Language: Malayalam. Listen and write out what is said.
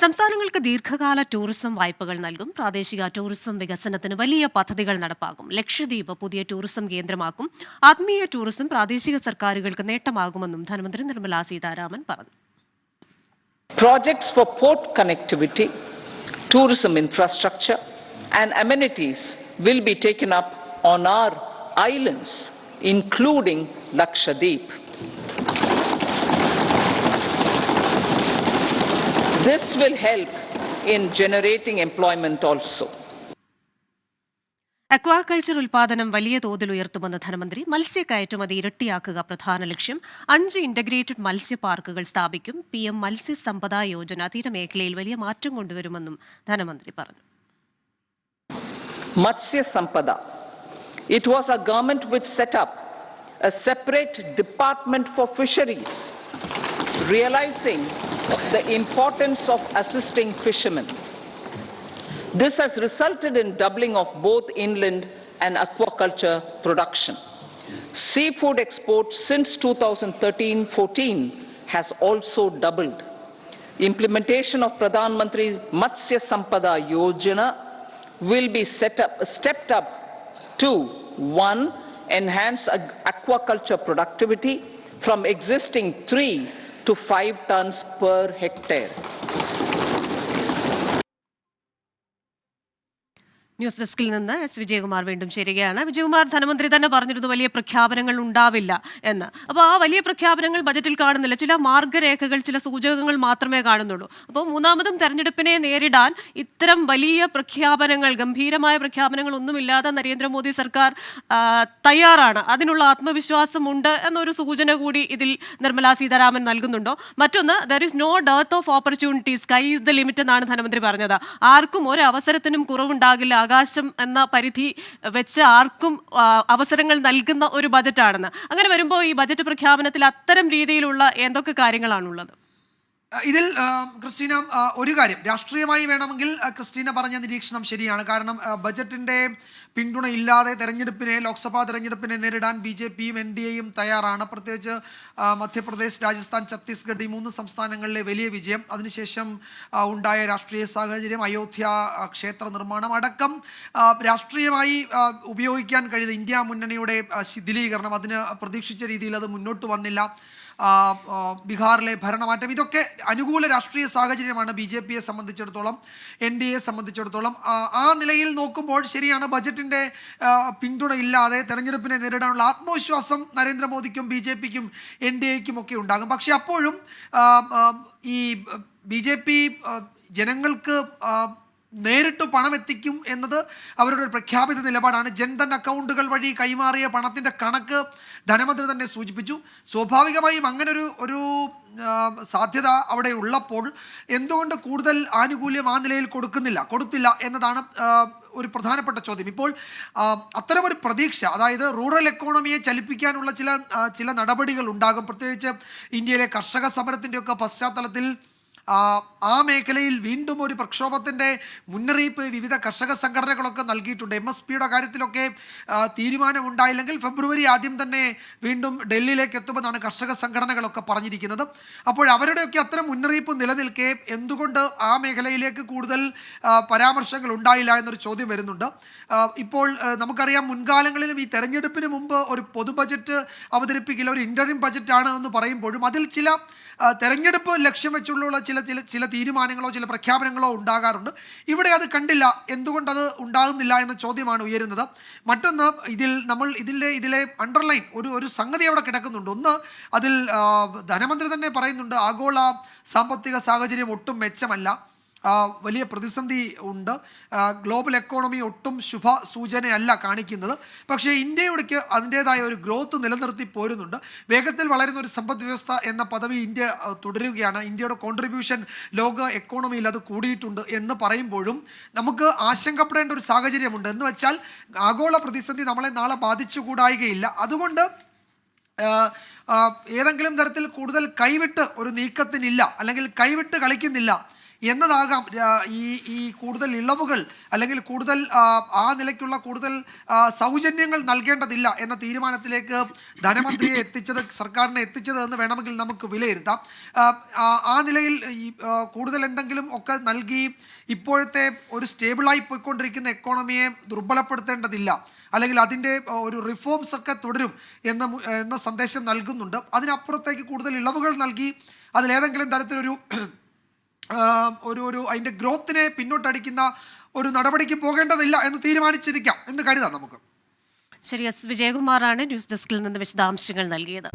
സംസ്ഥാനങ്ങൾക്ക് ദീർഘകാല ടൂറിസം വായ്പകൾ നൽകും. പ്രാദേശിക ടൂറിസം വികസനത്തിന് വലിയ പദ്ധതികൾ നടപ്പാക്കും. ലക്ഷദ്വീപ് പുതിയ ടൂറിസം കേന്ദ്രമാക്കും. ആത്മീയ ടൂറിസം പ്രാദേശിക സർക്കാരുകൾക്ക് നേട്ടമാകുമെന്നും ധനമന്ത്രി നിർമ്മല സീതാരാമൻ പറഞ്ഞു. Projects for port connectivity, tourism infrastructure and amenities will be taken up on our islands, including Lakshadweep. This will help in generating employment also. Aquaculture ഉൽപാദനം വലിയ തോതിൽ ഉയർത്തുമെന്ന് ധനമന്ത്രി. മത്സ്യ കയറ്റുമതി ഇരട്ടിയാക്കുക പ്രധാന ലക്ഷ്യം. 5 ഇന്റഗ്രേറ്റഡ് മത്സ്യ പാർക്കുകൾ സ്ഥാപിക്കും. PM മത്സ്യ സമ്പദ യോജന തീരമേഖലയിൽ വലിയ മാറ്റം കൊണ്ടുവരുമെന്നും ധനമന്ത്രി പറഞ്ഞു. Matsya Sampada. It was our government which set up a separate department for fisheries, realizing the importance of assisting fishermen. This has resulted in doubling of both inland and aquaculture production. Seafood exports since 2013-14 has also doubled. Implementation of Pradhan Mantri Matsya Sampada Yojana will be stepped up to 1. Enhance aquaculture productivity from existing 3 to 5 tons per hectare. News ഡെസ്കിൽ നിന്ന് S. വിജയകുമാർ വീണ്ടും ചേരുകയാണ്. വിജയകുമാർ, ധനമന്ത്രി തന്നെ പറഞ്ഞിരുന്നു വലിയ പ്രഖ്യാപനങ്ങൾ ഉണ്ടാവില്ല എന്ന്. അപ്പോൾ ആ വലിയ പ്രഖ്യാപനങ്ങൾ ബജറ്റിൽ കാണുന്നില്ല. ചില മാർഗരേഖകൾ, ചില സൂചകങ്ങൾ മാത്രമേ കാണുന്നുള്ളൂ. അപ്പോൾ മൂന്നാമതും തെരഞ്ഞെടുപ്പിനെ നേരിടാൻ ഇത്തരം വലിയ പ്രഖ്യാപനങ്ങൾ, ഗംഭീരമായ പ്രഖ്യാപനങ്ങൾ ഒന്നുമില്ലാതെ നരേന്ദ്രമോദി സർക്കാർ തയ്യാറാണ്, അതിനുള്ള ആത്മവിശ്വാസമുണ്ട് എന്നൊരു സൂചന കൂടി ഇതിൽ നിർമ്മല സീതാരാമൻ നൽകുന്നുണ്ടോ? മറ്റൊന്ന്, there is no dearth of opportunities, sky is the limit എന്നാണ് ധനമന്ത്രി പറഞ്ഞത്. ആർക്കും ഒരു അവസരത്തിനും കുറവുണ്ടാകില്ല, ആകാശം എന്ന പരിധി വെച്ച് ആർക്കും അവസരങ്ങൾ നൽകുന്ന ഒരു ബജറ്റാണെന്ന്. അങ്ങനെ വരുമ്പോൾ ഈ ബജറ്റ് പ്രഖ്യാപനത്തിൽ അത്തരം രീതിയിലുള്ള എന്തൊക്കെ കാര്യങ്ങളാണുള്ളത്? ഇതിൽ ക്രിസ്റ്റീന, ഒരു കാര്യം രാഷ്ട്രീയമായി വേണമെങ്കിൽ ക്രിസ്റ്റീന പറഞ്ഞ നിരീക്ഷണം ശരിയാണ്. കാരണം ബജറ്റിൻ്റെ പിന്തുണ ഇല്ലാതെ ലോക്സഭാ തെരഞ്ഞെടുപ്പിനെ നേരിടാൻ BJPയും NDAയും തയ്യാറാണ്. പ്രത്യേകിച്ച് മധ്യപ്രദേശ്, രാജസ്ഥാൻ, ഛത്തീസ്ഗഡ് ഈ 3 സംസ്ഥാനങ്ങളിലെ വലിയ വിജയം, അതിനുശേഷം ഉണ്ടായ രാഷ്ട്രീയ സാഹചര്യം, അയോധ്യ ക്ഷേത്ര നിർമ്മാണം അടക്കം രാഷ്ട്രീയമായി ഉപയോഗിക്കാൻ കഴിയുന്ന ഇന്ത്യ മുന്നണിയുടെ ശിഥിലീകരണം, അതിന് പ്രതീക്ഷിച്ച രീതിയിൽ അത് മുന്നോട്ട് വന്നില്ല. ബീഹാറിലെ ഭരണമാറ്റം, ഇതൊക്കെ അനുകൂല രാഷ്ട്രീയ സാഹചര്യമാണ് BJPയെ സംബന്ധിച്ചിടത്തോളം, NDAയെ സംബന്ധിച്ചിടത്തോളം. ആ നിലയിൽ നോക്കുമ്പോൾ ശരിയാണ്, ബജറ്റിൻ്റെ പിന്തുണ ഇല്ലാതെ തെരഞ്ഞെടുപ്പിനെ നേരിടാനുള്ള ആത്മവിശ്വാസം നരേന്ദ്രമോദിക്കും BJPക്കും NDAയ്ക്കും ഒക്കെ ഉണ്ടാകും. പക്ഷെ അപ്പോഴും ഈ BJP ജനങ്ങൾക്ക് നേരിട്ട് പണം എത്തിക്കും എന്നത് അവരുടെ ഒരു പ്രഖ്യാപിത നിലപാടാണ്. ജൻധൻ അക്കൗണ്ടുകൾ വഴി കൈമാറിയ പണത്തിൻ്റെ കണക്ക് ധനമന്ത്രി തന്നെ സൂചിപ്പിച്ചു. സ്വാഭാവികമായും അങ്ങനെ ഒരു സാധ്യത അവിടെ ഉള്ളപ്പോൾ എന്തുകൊണ്ട് കൂടുതൽ ആനുകൂല്യം ആ നിലയിൽ കൊടുത്തില്ല എന്നതാണ് ഒരു പ്രധാനപ്പെട്ട ചോദ്യം. ഇപ്പോൾ അത്തരമൊരു പ്രതീക്ഷ, അതായത് റൂറൽ എക്കോണമിയെ ചലിപ്പിക്കാനുള്ള ചില നടപടികൾ ഉണ്ടാകും. പ്രത്യേകിച്ച് ഇന്ത്യയിലെ കർഷക സമരത്തിൻ്റെയൊക്കെ പശ്ചാത്തലത്തിൽ ആ മേഖലയിൽ വീണ്ടും ഒരു പ്രക്ഷോഭത്തിൻ്റെ മുന്നറിയിപ്പ് വിവിധ കർഷക സംഘടനകളൊക്കെ നൽകിയിട്ടുണ്ട്. MSPയുടെ കാര്യത്തിലൊക്കെ തീരുമാനമുണ്ടായില്ലെങ്കിൽ ഫെബ്രുവരി ആദ്യം തന്നെ വീണ്ടും ഡൽഹിയിലേക്ക് എത്തുമെന്നാണ് കർഷക സംഘടനകളൊക്കെ പറഞ്ഞിരിക്കുന്നത്. അപ്പോൾ അവരുടെയൊക്കെ അത്തരം മുന്നറിയിപ്പ് നിലനിൽക്കെ എന്തുകൊണ്ട് ആ മേഖലയിലേക്ക് കൂടുതൽ പരാമർശങ്ങൾ ഉണ്ടായില്ല എന്നൊരു ചോദ്യം വരുന്നുണ്ട്. ഇപ്പോൾ നമുക്കറിയാം, മുൻകാലങ്ങളിലും ഈ തെരഞ്ഞെടുപ്പിന് മുമ്പ് ഒരു പൊതു ബജറ്റ് അവതരിപ്പിക്കില്ല, ഒരു ഇൻ്ററിം ബജറ്റാണ് എന്ന് പറയുമ്പോഴും അതിൽ ചില തെരഞ്ഞെടുപ്പ് ലക്ഷ്യം വെച്ചുള്ള ചില തീരുമാനങ്ങളോ ചില പ്രഖ്യാപനങ്ങളോ ഉണ്ടാകാറുണ്ട്. ഇവിടെ അത് കണ്ടില്ല. എന്തുകൊണ്ടത് ഉണ്ടാകുന്നില്ല എന്ന ചോദ്യമാണ് ഉയരുന്നത്. മറ്റൊന്ന്, ഇതിലെ അണ്ടർലൈൻ ഒരു സംഗതി അവിടെ കിടക്കുന്നുണ്ട്. ഒന്ന്, അതിൽ ധനമന്ത്രി തന്നെ പറയുന്നുണ്ട്, ആഗോള സാമ്പത്തിക സാഹചര്യം ഒട്ടും മെച്ചമല്ല, വലിയ പ്രതിസന്ധി ഉണ്ട്, ഗ്ലോബൽ എക്കോണമി ഒട്ടും ശുഭ സൂചനയല്ല കാണിക്കുന്നത്. പക്ഷേ ഇന്ത്യയുടെ അതിൻ്റേതായ ഒരു ഗ്രോത്ത് നിലനിർത്തി പോരുന്നുണ്ട്. വേഗത്തിൽ വളരുന്ന ഒരു സമ്പദ് വ്യവസ്ഥ എന്ന പദവി ഇന്ത്യ തുടരുകയാണ്. ഇന്ത്യയുടെ കോൺട്രിബ്യൂഷൻ ലോക എക്കോണമിയിൽ അത് കൂടിയിട്ടുണ്ട് എന്ന് പറയുമ്പോഴും നമുക്ക് ആശങ്കപ്പെടേണ്ട ഒരു സാഹചര്യമുണ്ട്. എന്ന് വെച്ചാൽ ആഗോള പ്രതിസന്ധി നമ്മളെ നാളെ ബാധിച്ചുകൂടായികയില്ല. അതുകൊണ്ട് ഏതെങ്കിലും തരത്തിൽ കൂടുതൽ കൈവിട്ട് ഒരു നീക്കത്തിനില്ല, അല്ലെങ്കിൽ കൈവിട്ട് കളിക്കുന്നില്ല എന്നതാകാം ഈ കൂടുതൽ ഇളവുകൾ അല്ലെങ്കിൽ കൂടുതൽ ആ നിലയ്ക്കുള്ള കൂടുതൽ സൗജന്യങ്ങൾ നൽകേണ്ടതില്ല എന്ന തീരുമാനത്തിലേക്ക് ധനമന്ത്രിയെ എത്തിച്ചത്, സർക്കാരിനെ എത്തിച്ചത് എന്ന് വേണമെങ്കിൽ നമുക്ക് വിലയിരുത്താം. ആ നിലയിൽ ഈ കൂടുതൽ എന്തെങ്കിലും ഒക്കെ നൽകി ഇപ്പോഴത്തെ ഒരു സ്റ്റേബിളായി പോയിക്കൊണ്ടിരിക്കുന്ന എക്കോണമിയെ ദുർബലപ്പെടുത്തേണ്ടതില്ല, അല്ലെങ്കിൽ അതിൻ്റെ ഒരു റിഫോംസ് ഒക്കെ തുടരും എന്ന സന്ദേശം നൽകുന്നുണ്ട്. അതിനപ്പുറത്തേക്ക് കൂടുതൽ ഇളവുകൾ നൽകി അതിലേതെങ്കിലും തരത്തിലൊരു ഒരു അതിൻ്റെ ഗ്രോത്തിനെ പിന്നോട്ടടിക്കുന്ന ഒരു നടപടിക്ക് പോകേണ്ടതില്ല എന്ന് തീരുമാനിച്ചിരിക്കാം എന്ന് കരുതാം നമുക്ക്. ശരി, എസ് വിജയകുമാറാണ് ന്യൂസ് ഡെസ്കിൽ നിന്ന് വിശദാംശങ്ങൾ നൽകിയത്.